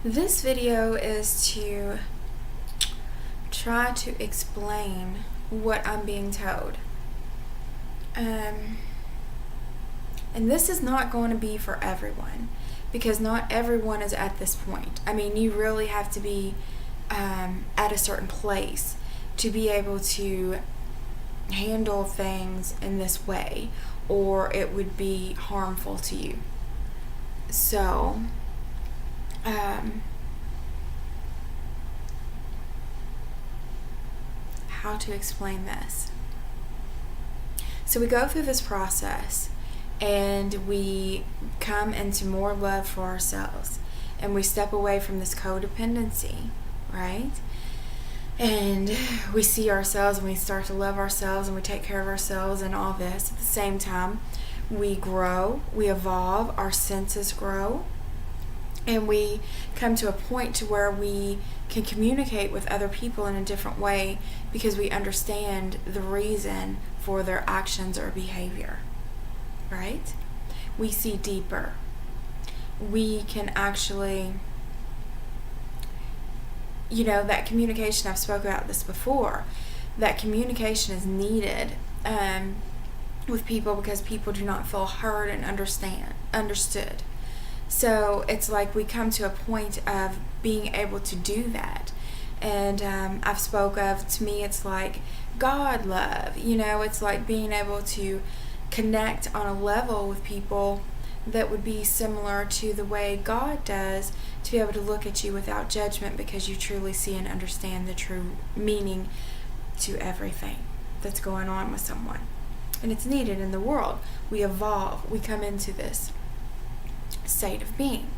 This video is to try to explain what I'm being told. And this is not going to be for everyone, because not everyone is at this point. I mean, you really have to be at a certain place to be able to handle things in this way, or it would be harmful to you. So, how to explain this? So we go through this process and we come into more love for ourselves, and we step away from this codependency, right? And we see ourselves and we start to love ourselves and we take care of ourselves and all this. At the same time, we grow, we evolve, our senses grow, and we come to a point to where we can communicate with other people in a different way because we understand the reason for their actions or behavior, right? We see deeper. We can actually, that communication, I've spoken about this before, that communication is needed with people because people do not feel heard and understood. So it's like we come to a point of being able to do that. And I've spoke of, to me, it's like God love. It's like being able to connect on a level with people that would be similar to the way God does, to be able to look at you without judgment because you truly see and understand the true meaning to everything that's going on with someone. And it's needed in the world. We evolve. We come into this state of being.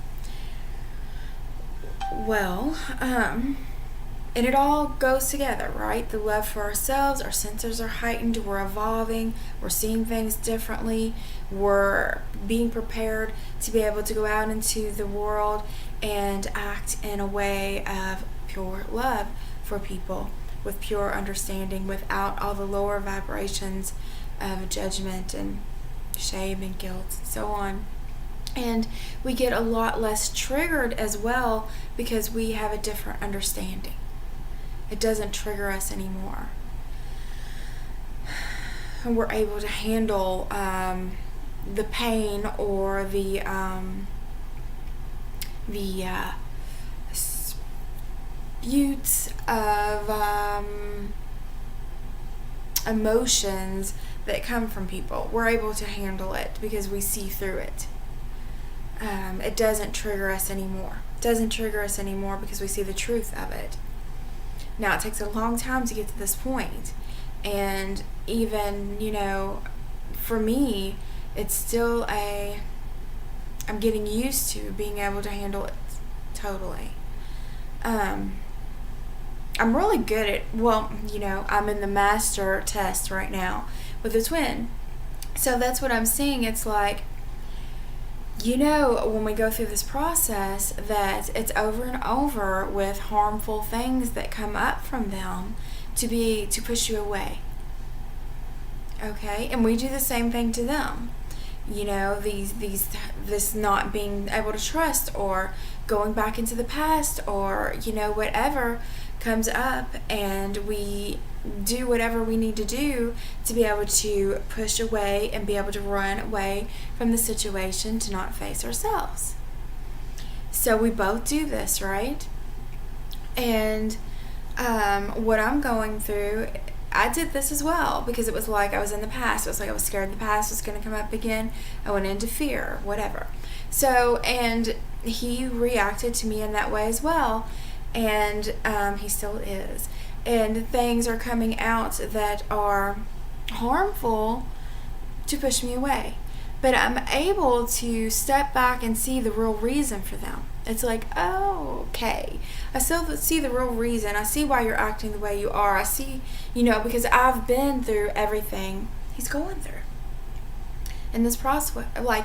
Well, and it all goes together, right? The love for ourselves, our senses are heightened, we're evolving, we're seeing things differently, we're being prepared to be able to go out into the world and act in a way of pure love for people, with pure understanding, without all the lower vibrations of judgment and shame and guilt and so on. And we get a lot less triggered as well because we have a different understanding. It doesn't trigger us anymore. And we're able to handle the pain or the spouts of emotions that come from people. We're able to handle it because we see through it. It doesn't trigger us anymore. It doesn't trigger us anymore because we see the truth of it. Now, it takes a long time to get to this point. And even, for me, it's still I'm getting used to being able to handle it totally. I'm really good at, I'm in the master test right now with a twin. So that's what I'm seeing. It's like, when we go through this process, that it's over and over with harmful things that come up from them to push you away. Okay? And we do the same thing to them. This not being able to trust, or going back into the past, or, whatever comes up, and we do whatever we need to do to be able to push away and be able to run away from the situation, to not face ourselves. So we both do this, right? And what I'm going through, I did this as well, because it was like I was in the past. It was like I was scared the past was going to come up again. I went into fear, whatever. So, and he reacted to me in that way as well. And he still is. And things are coming out that are harmful to push me away. But I'm able to step back and see the real reason for them. It's like, oh, okay. I still see the real reason. I see why you're acting the way you are. I see, because I've been through everything he's going through. In this process, like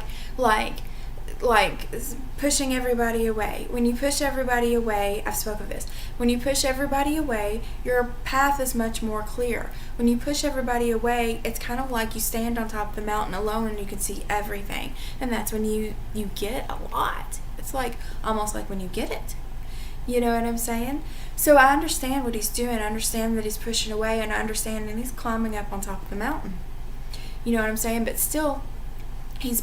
pushing everybody away. When you push everybody away, I've spoken of this. When you push everybody away, your path is much more clear. When you push everybody away, it's kind of like you stand on top of the mountain alone and you can see everything. And that's when you get a lot. It's like almost like when you get it. You know what I'm saying? So I understand what he's doing. I understand that he's pushing away, and I understand that he's climbing up on top of the mountain. You know what I'm saying? But still, he's,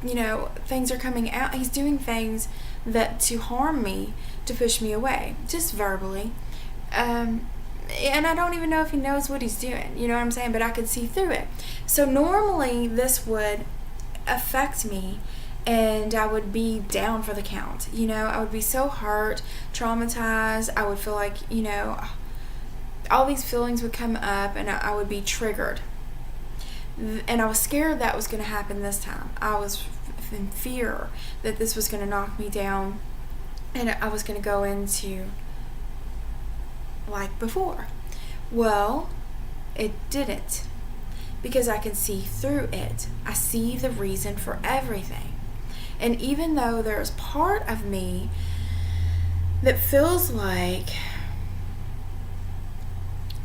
things are coming out. He's doing things that to harm me, to push me away, just verbally. And I don't even know if he knows what he's doing. You know what I'm saying? But I could see through it. So normally this would affect me, and I would be down for the count. I would be so hurt, traumatized. I would feel like, all these feelings would come up, and I would be triggered. And I was scared that was going to happen this time. I was in fear that this was going to knock me down, and I was going to go into like before. Well, it didn't, because I can see through it. I see the reason for everything. And even though there's part of me that feels like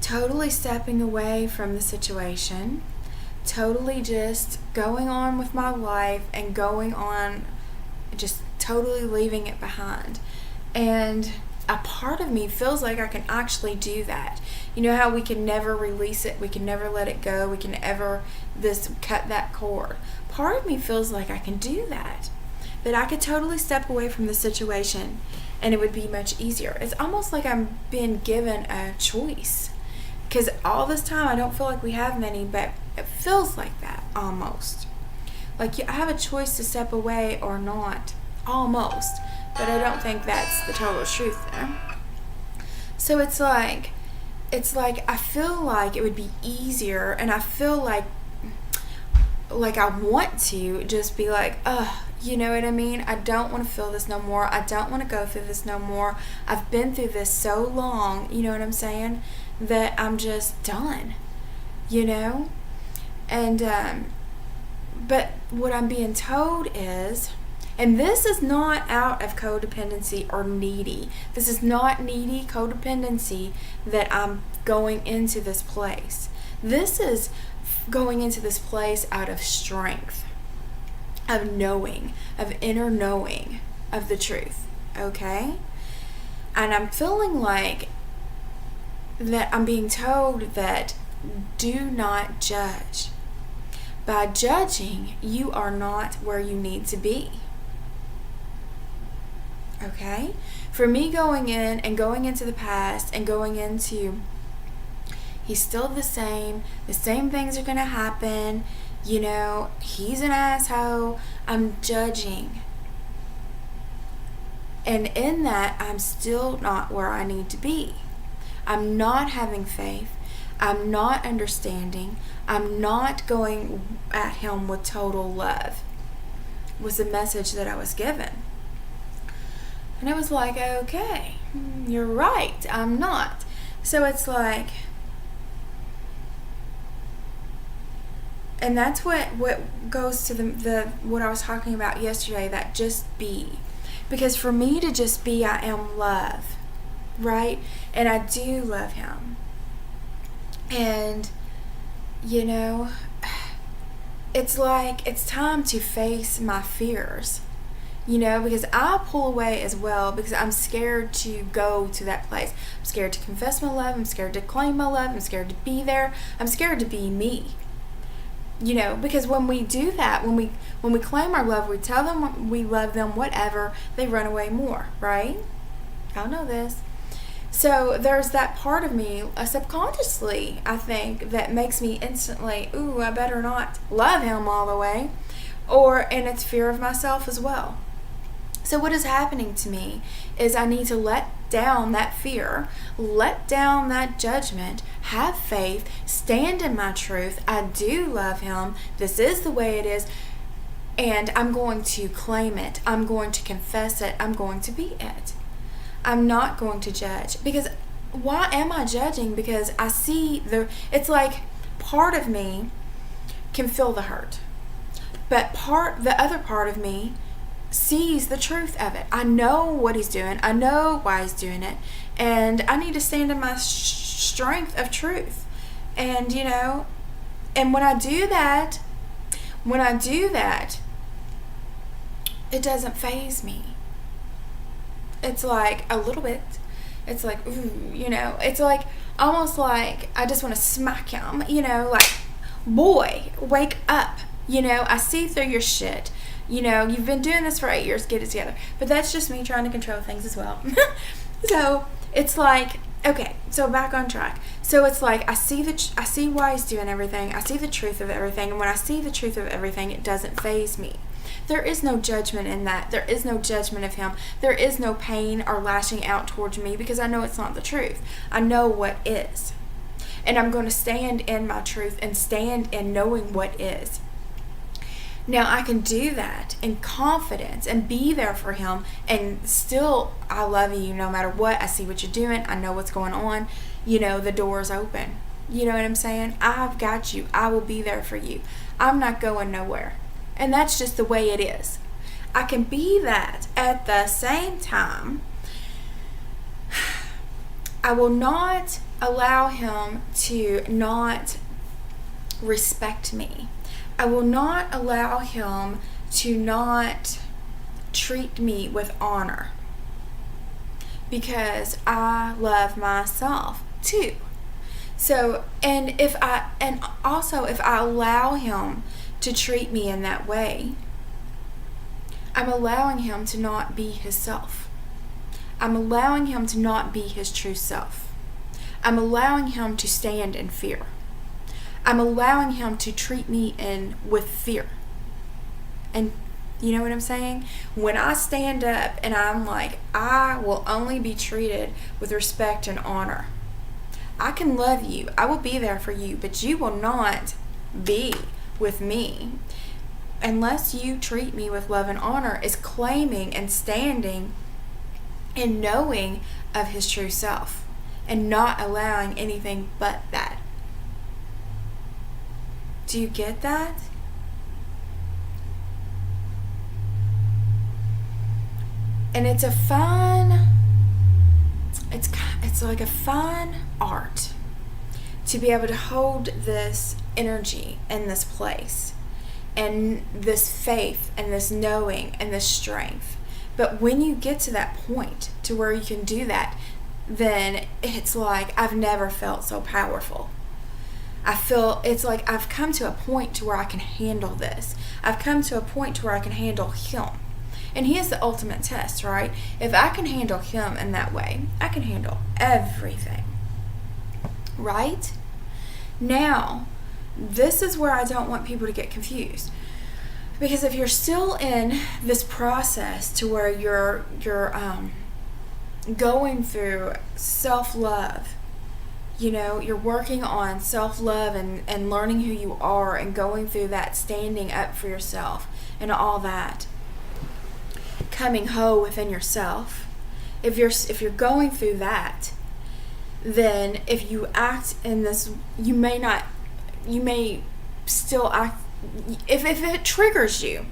totally stepping away from the situation, totally just going on with my life and going on, just totally leaving it behind. And a part of me feels like I can actually do that. You know how we can never release it, we can never let it go, we can never cut that cord. Part of me feels like I can do that I could totally step away from the situation and it would be much easier. It's almost like I'm being given a choice, because all this time I don't feel like we have many, but it feels like that almost. Like I have a choice to step away or not, almost. But I don't think that's the total truth there. So it's like I feel like it would be easier, and I feel like I want to just be like, you know what I mean? I don't want to feel this no more. I don't want to go through this no more. I've been through this so long, you know what I'm saying, that I'm just done, And, but what I'm being told is, and this is not out of codependency or needy. This is not needy codependency that I'm going into this place. This is going into this place out of strength, of knowing, of inner knowing of the truth, okay? And I'm feeling like that I'm being told that do not judge. By judging, you are not where you need to be. Okay? For me going in and going into the past and going into, he's still the same things are going to happen, he's an asshole, I'm judging. And in that, I'm still not where I need to be. I'm not having faith. I'm not understanding. I'm not going at him with total love, was the message that I was given. And I was like, okay, you're right, I'm not. So it's like, and that's what goes to the what I was talking about yesterday, that just be. Because for me to just be, I am love, right? And I do love him. And, it's like it's time to face my fears, because I pull away as well, because I'm scared to go to that place. I'm scared to confess my love. I'm scared to claim my love. I'm scared to be there. I'm scared to be me. Because when we do that, when we claim our love, we tell them we love them, whatever, they run away more, right? Y'all know this. So there's that part of me, subconsciously, I think, that makes me instantly, I better not love him all the way. And it's fear of myself as well. So what is happening to me is I need to let down that fear, let down that judgment, have faith, stand in my truth. I do love him. This is the way it is. And I'm going to claim it. I'm going to confess it. I'm going to be it. I'm not going to judge. Because why am I judging? Because I see it's like part of me can feel the hurt. But the other part of me sees the truth of it. I know what he's doing. I know why he's doing it. And I need to stand in my strength of truth. And, and when I do that, it doesn't faze me. It's like a little bit. It's like, ooh, it's like almost like I just want to smack him, like, boy, wake up. I see through your shit. You've been doing this for 8 years, get it together. But that's just me trying to control things as well. So it's like, okay, so back on track. So it's like I see why he's doing everything. I see the truth of everything. And when I see the truth of everything, it doesn't faze me. There is no judgment in that. There is no judgment of him. There is no pain or lashing out towards me because I know it's not the truth. I know what is. And I'm going to stand in my truth and stand in knowing what is. Now I can do that in confidence and be there for him, and still, I love you no matter what. I see what you're doing. I know what's going on. The door's open. You know what I'm saying? I've got you. I will be there for you. I'm not going nowhere. And that's just the way it is. I can be that. At the same time, I will not allow him to not respect me. I will not allow him to not treat me with honor, because I love myself too. So, and also if I allow him to treat me in that way, I'm allowing him to not be his self. I'm allowing him to not be his true self. I'm allowing him to stand in fear. I'm allowing him to treat me with fear. And you know what I'm saying? When I stand up and I'm like, I will only be treated with respect and honor. I can love you. I will be there for you, but you will not be with me unless you treat me with love and honor, is claiming and standing and knowing of his true self and not allowing anything but that. Do you get that? And it's like a fun art to be able to hold this energy in this place and this faith and this knowing and this strength. But when you get to that point to where you can do that, then it's like I've never felt so powerful. I feel it's like I've come to a point to where I can handle this. I've come to a point to where I can handle him. And he is the ultimate test, right? If I can handle him in that way, I can handle everything. Right? Now, this is where I don't want people to get confused. Because if you're still in this process to where you're going through self-love, you're working on self-love and learning who you are and going through that, standing up for yourself and all that, coming whole within yourself. If you're going through that, then if you act in this, you may still act, if it triggers you,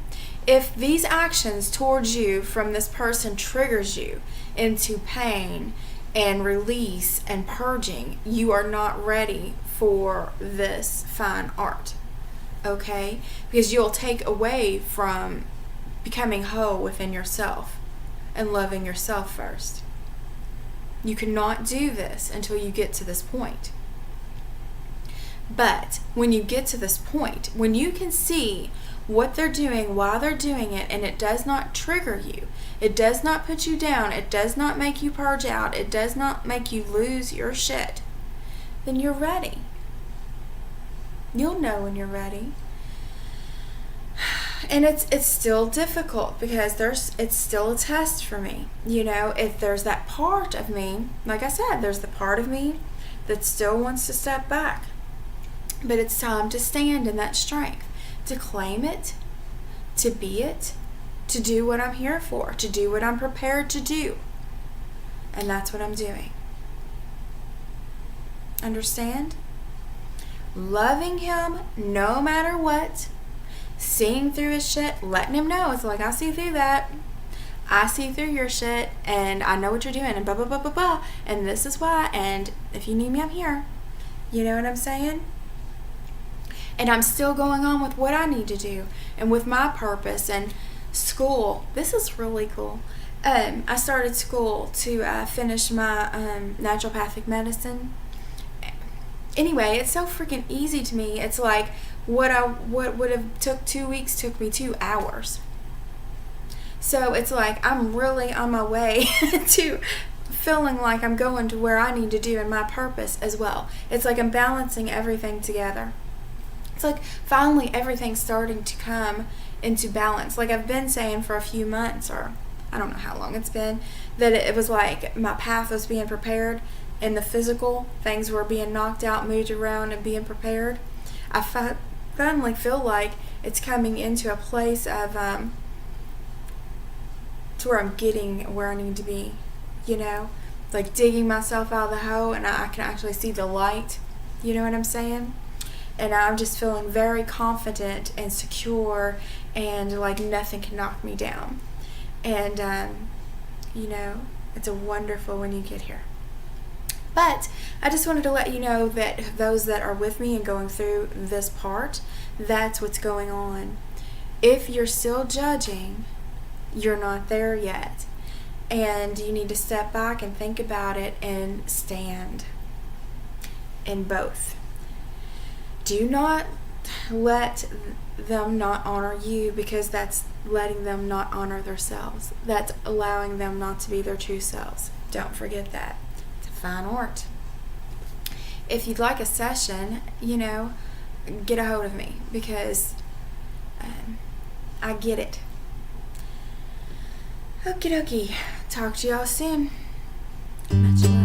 if these actions towards you from this person triggers you into pain and release and purging, you are not ready for this fine art, okay? Because you'll take away from becoming whole within yourself and loving yourself first. You cannot do this until you get to this point. But when you get to this point, when you can see what they're doing, why they're doing it, and it does not trigger you, it does not put you down, it does not make you purge out, it does not make you lose your shit, then you're ready. You'll know when you're ready. And it's still difficult because it's still a test for me. If there's that part of me, like I said, there's the part of me that still wants to step back. But it's time to stand in that strength, to claim it, to be it, to do what I'm here for, to do what I'm prepared to do. And that's what I'm doing. Understand? Loving him no matter what, seeing through his shit, letting him know, it's like, I see through that. I see through your shit, and I know what you're doing, and blah, blah, blah, blah, blah, and this is why, and if you need me, I'm here. You know what I'm saying? And I'm still going on with what I need to do, and with my purpose, and school. This is really cool. I started school to finish my naturopathic medicine. Anyway, it's so freaking easy to me. It's like what would have took 2 weeks took me 2 hours. So it's like I'm really on my way to feeling like I'm going to where I need to do and my purpose as well. It's like I'm balancing everything together. It's like finally everything's starting to come into balance. Like I've been saying for a few months, or I don't know how long it's been, that it was like my path was being prepared in the physical. Things were being knocked out, moved around, and being prepared. I finally feel like it's coming into a place of to where I'm getting where I need to be, you know, like digging myself out of the hole, and I can actually see the light. You know what I'm saying? And I'm just feeling very confident and secure, and like nothing can knock me down. And you know, it's a wonderful when you get here. But I just wanted to let you know that those that are with me and going through this part, that's what's going on. If you're still judging, you're not there yet. And you need to step back and think about it and stand in both. Do not let them not honor you, because that's letting them not honor themselves. That's allowing them not to be their true selves. Don't forget that. It's a fine art. If you'd like a session, you know, get a hold of me, because I get it. Okie dokie. Talk to y'all soon. Much love.